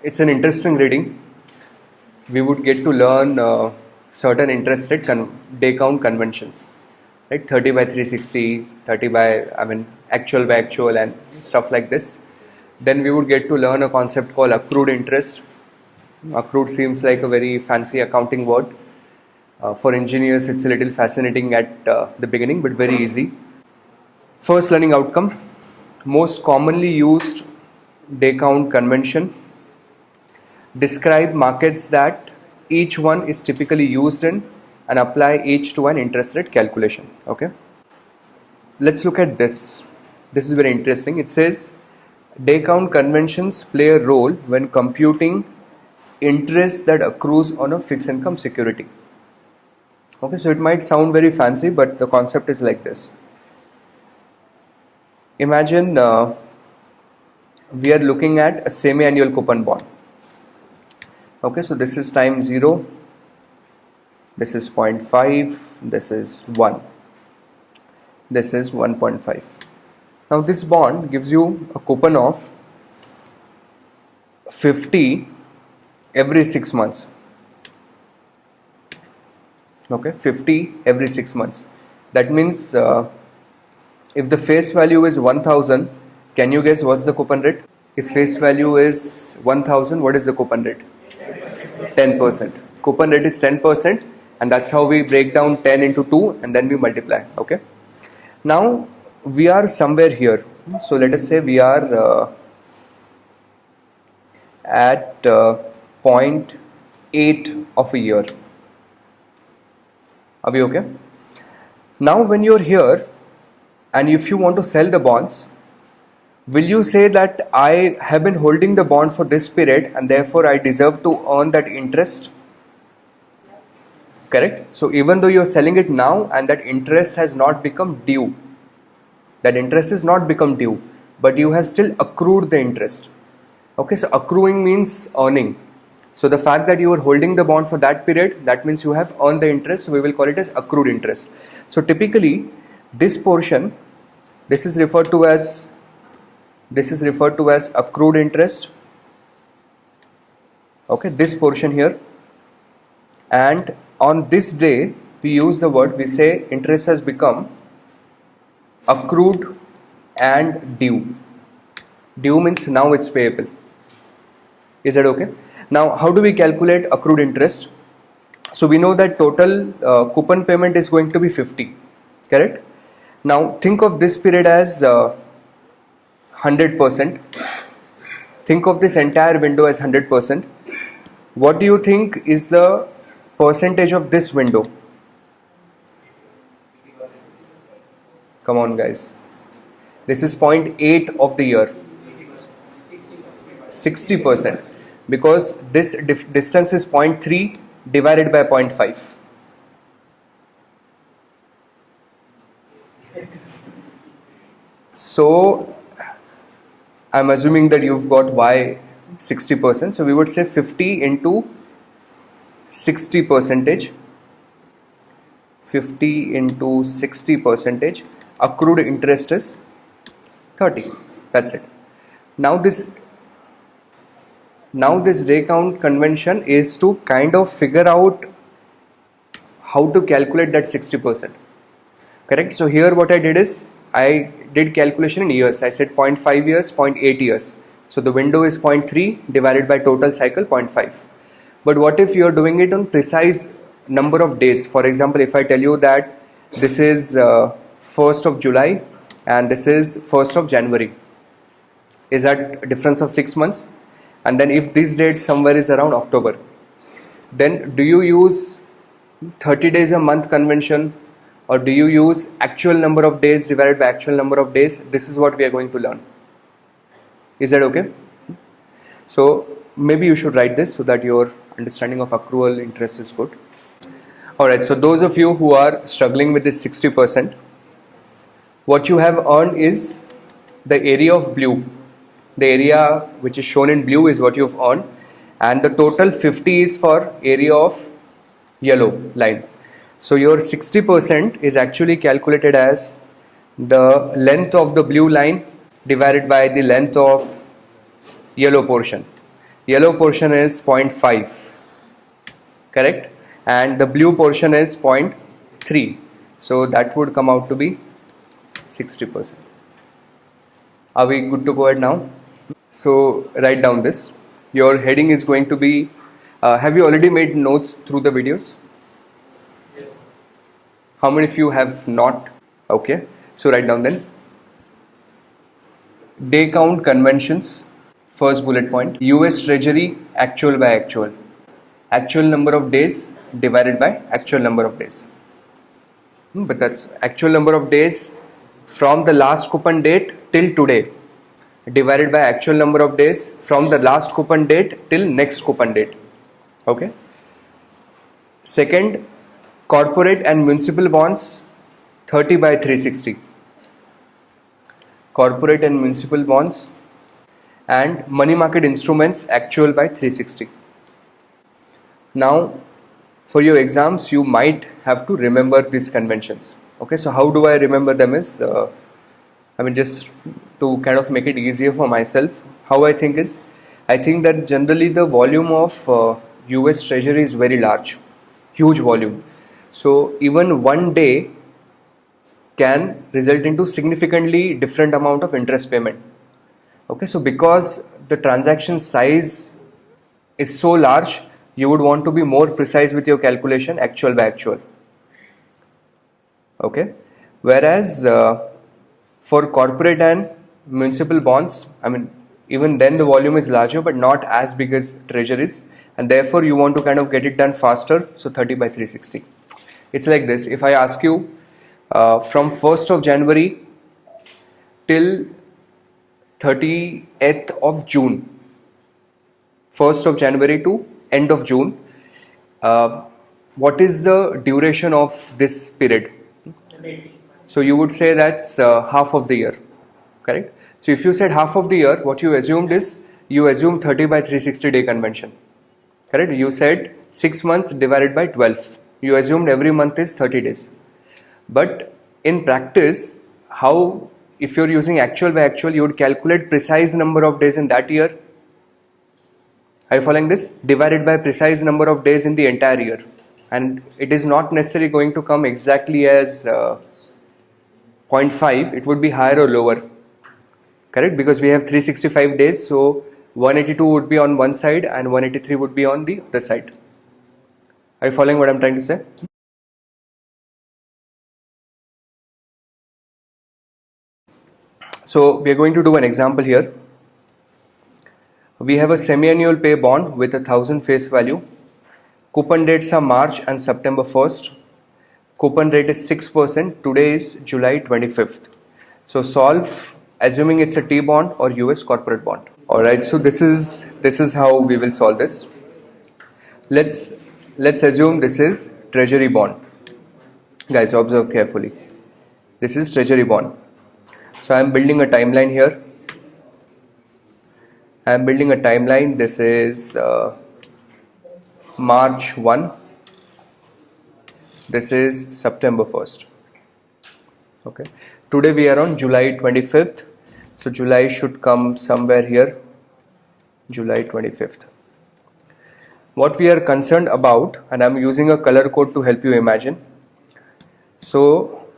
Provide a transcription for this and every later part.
It's an interesting reading. We would get to learn certain interest rate day count conventions, right? 30 by 360, 30 by, actual by actual and stuff like this. Then we would get to learn a concept called accrued interest. Accrued seems like a very fancy accounting word. For engineers, it's a little fascinating at the beginning, but very easy. First learning outcome, most commonly used day count convention. Describe markets that each one is typically used in and apply each to an interest rate calculation. Okay, let's look at this. This is very interesting. It says day count conventions play a role when computing interest that accrues on a fixed income security. Okay, so it might sound very fancy, but the concept is like this. Imagine we are looking at a semi-annual coupon bond. Okay, so this is time 0, this is 0.5, this is 1, this is 1.5. Now this bond gives you a coupon of 50 every 6 months. Okay, 50 every 6 months. That means if the face value is 1000, can you guess what's the coupon rate? If face value is 1000, what is the coupon rate? 10%. Coupon rate is 10%, and that's how we break down 10 into 2 and then we multiply. Okay, now we are somewhere here. So let us say we are at 0.8 of a year. Are we okay? Now when you're here and if you want to sell the bonds, will you say that I have been holding the bond for this period and therefore I deserve to earn that interest? Correct? So even though you're selling it now and that interest has not become due, that interest is not become due, but you have still accrued the interest. Okay, so accruing means earning. So the fact that you are holding the bond for that period, that means you have earned the interest. So we will call it as accrued interest. So typically this portion, this is referred to as accrued interest. Okay, this portion here. And on this day we use the word, we say interest has become accrued and due. Due means now it's payable. Is that okay? Now how do we calculate accrued interest? So we know that total coupon payment is going to be 50, correct? Now think of this period as 100%. Think of this entire window as 100%. What do you think is the percentage of this window? Come on guys. This is 0.8 of the year. 60%. Because this distance is 0.3 divided by 0.5. So I'm assuming that you've got why 60%. So we would say 50 into 60 percentage. 50 into 60 percentage. Accrued interest is 30. That's it. Now this day count convention is to kind of figure out how to calculate that 60%. Correct? So here what I did is I did calculation in years. I said 0.5 years, 0.8 years. So the window is 0.3 divided by total cycle 0.5. But what if you are doing it on precise number of days? For example, if I tell you that this is 1st of July and this is 1st of January. Is that a difference of 6 months? And then if this date somewhere is around October, then do you use 30 days a month convention or do you use actual number of days divided by actual number of days? This is what we are going to learn. Is that okay? So maybe you should write this so that your understanding of accrual interest is good. Alright, so those of you who are struggling with this 60%, what you have earned is the area of blue. The area which is shown in blue is what you've earned, and the total 50 is for area of yellow line. So your 60% is actually calculated as the length of the blue line divided by the length of yellow portion. yellow portion is 0.5, correct, and the blue portion is 0.3, so that would come out to be 60%. Are we good to go ahead now? So write down this. Your heading is going to be, have you already made notes through the videos? How many of you have not? Okay, so write down then. Day count conventions, first bullet point. US Treasury actual by actual. Actual number of days divided by actual number of days. But that's actual number of days from the last coupon date till today divided by actual number of days from the last coupon date till next coupon date. Okay. Second, corporate and municipal bonds 30 by 360. Corporate and municipal bonds and money market instruments actual by 360. Now for your exams you might have to remember these conventions. Okay, so how do I remember them is, just to kind of make it easier for myself, how I think is, I think that generally the volume of US Treasury is very large, huge volume. So even one day can result into significantly different amount of interest payment. Okay, so because the transaction size is so large, you would want to be more precise with your calculation, actual by actual. Okay, whereas for corporate and municipal bonds, even then the volume is larger but not as big as treasuries, and therefore you want to kind of get it done faster, so 30 by 360. It's like this, if I ask you from 1st of January till 30th of June, 1st of January to end of June, what is the duration of this period? So you would say that's half of the year, correct? So if you said half of the year, what you assumed is, you assume 30 by 360 day convention, correct? You said 6 months divided by 12. You assumed every month is 30 days. But in practice, how, if you're using actual by actual, you would calculate precise number of days in that year. Are you following this? Divided by precise number of days in the entire year. And it is not necessarily going to come exactly as 0.5, it would be higher or lower, correct? Because we have 365 days, so 182 would be on one side and 183 would be on the other side. Are you following what I'm trying to say? So we are going to do an example here. We have a semi-annual pay bond with 1,000 face value. Coupon dates are March and September 1st. Coupon rate is 6%. Today is July 25th. So solve assuming it's a T bond or US corporate bond. Alright, so this is how we will solve this. Let's assume this is Treasury bond. Guys, observe carefully. This is Treasury bond. So I am building a timeline here. I am building a timeline. This is March 1. This is September 1st. Okay. Today we are on July 25th. So July should come somewhere here. July 25th. What we are concerned about, and I am using a color code to help you imagine. So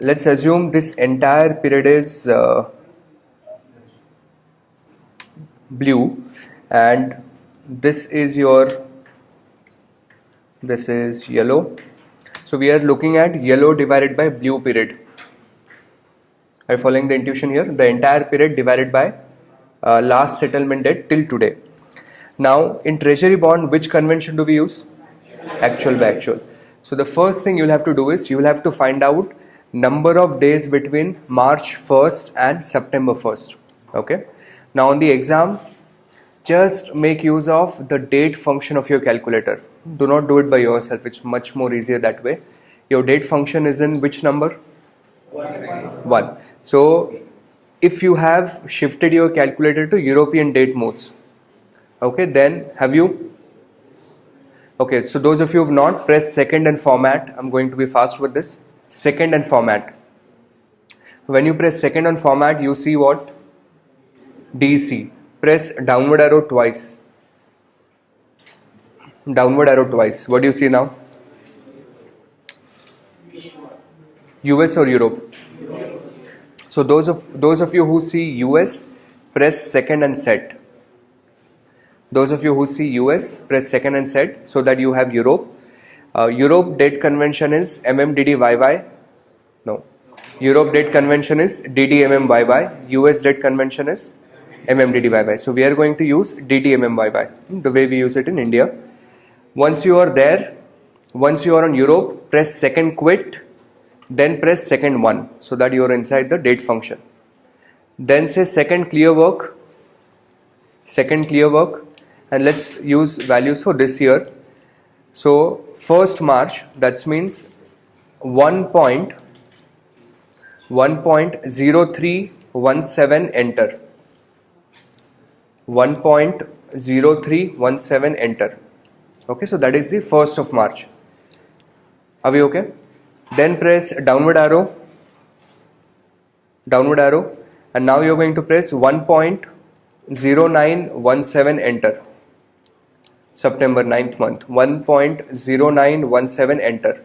let's assume this entire period is blue, and this is yellow. So we are looking at yellow divided by blue period. Are you following the intuition here? The entire period divided by last settlement date till today. Now in Treasury bond, which convention do we use? Actual by actual. So the first thing you'll have to do is, you will have to find out number of days between March 1st and September 1st. Okay. Now on the exam, just make use of the date function of your calculator. Do not do it by yourself. It's much more easier that way. Your date function is in which number? 1. So if you have shifted your calculator to European date modes, okay, then have you? Okay, so those of you who have not, press second and format. I'm going to be fast with this. Second and format. When you press second and format, you see what? DC. press downward arrow twice. Downward arrow twice. What do you see now? US or Europe? So those of you who see US, press second and set. Those of you who see US, press second and set, so that you have Europe. Europe date convention is MMDDYY. No. Europe date convention is DDMMYY. US date convention is MMDDYY. So we are going to use DDMMYY, the way we use it in India. Once you are there, once you are on Europe, press second quit, then press second one, so that you are inside the date function. Then say second clear work, and let's use values for this year. So 1st March, that means 1.0317 enter. 1.0317 enter. Okay, so that is the 1st of March. Are we okay? Then press downward arrow, and now you're going to press 1.0917 enter. September 9th month, 1.0917 enter.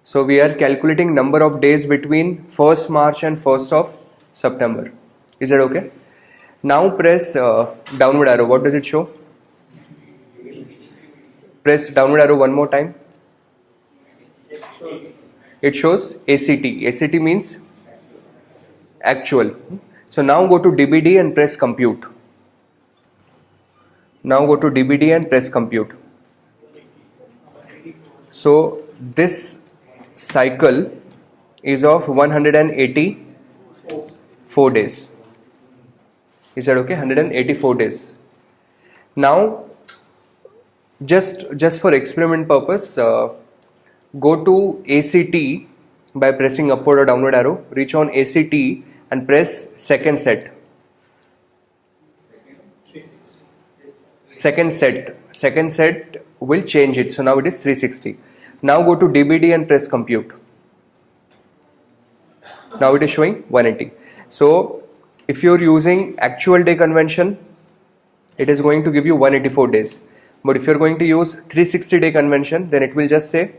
So we are calculating number of days between 1st March and 1st of September. Is that okay? Now press downward arrow. What does it show? Press downward arrow one more time. It shows ACT. ACT means actual. So now go to DBD and press compute. So this cycle is of 184 days. Is that okay? 184 days. Now just for experiment purpose, go to ACT by pressing upward or downward arrow, reach on ACT and press second set. Second set will change it, so now it is 360. Now go to DBD and press compute. Now it is showing 180. So if you are using actual day convention, it is going to give you 184 days. But if you are going to use 360 day convention, then it will just say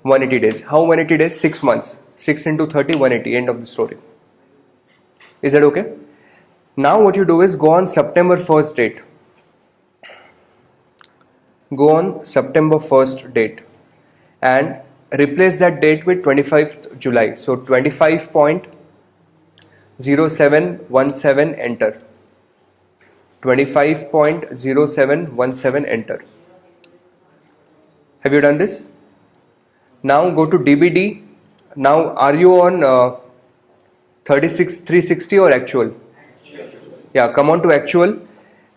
180 days. How 180 days? 6 months. 6 into 30, 180. End of the story. Is that okay? Now what you do is go on September 1st date. Go on September 1st date and replace that date with 25th July. So 25.0717 enter. 25.0717 enter. Have you done this? Now go to DBD. Now are you on 360 or actual? Yeah, come on to actual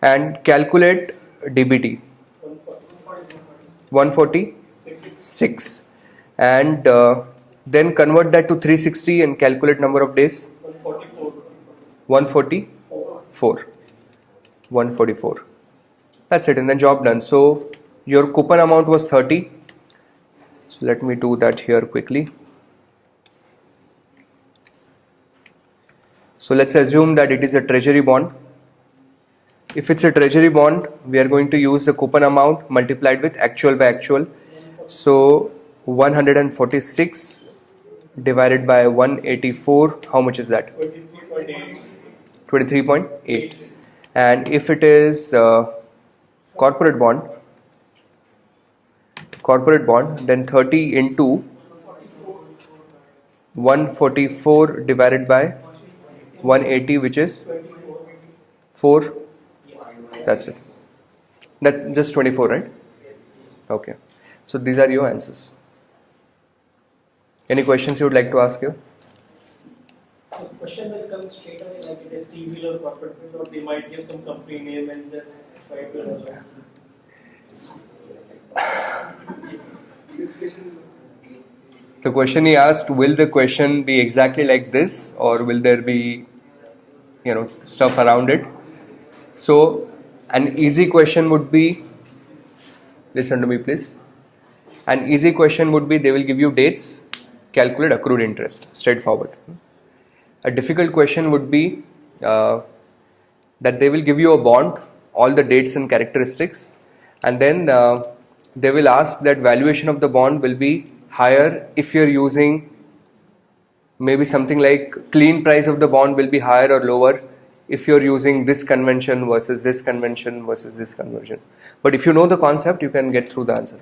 and calculate DBT. 146. And then convert that to 360 and calculate number of days. 144. That's it, and then job done. So your coupon amount was 30. So let me do that here quickly. So let's assume that it is a treasury bond. If it's a treasury bond, we are going to use the coupon amount multiplied with actual by actual. So 146 divided by 184, how much is that? 23.8. And if it is corporate bond, then 30 into 144 divided by 180, which is 4. That's it. That just 24, right? Okay. So these are your answers. Any questions you would like to ask here? The question will come straight away, like it is T-bill or corporate bill, or they might give some company name and just try to. The question he asked, will the question be exactly like this, or will there be, stuff around it? So an easy question would be, listen to me please. An easy question would be, they will give you dates, calculate accrued interest, straightforward. A difficult question would be, that they will give you a bond, all the dates and characteristics, and then they will ask that valuation of the bond will be higher if you're using maybe something like clean price of the bond will be higher or lower if you're using this convention versus this convention versus this conversion. But if you know the concept, you can get through the answer.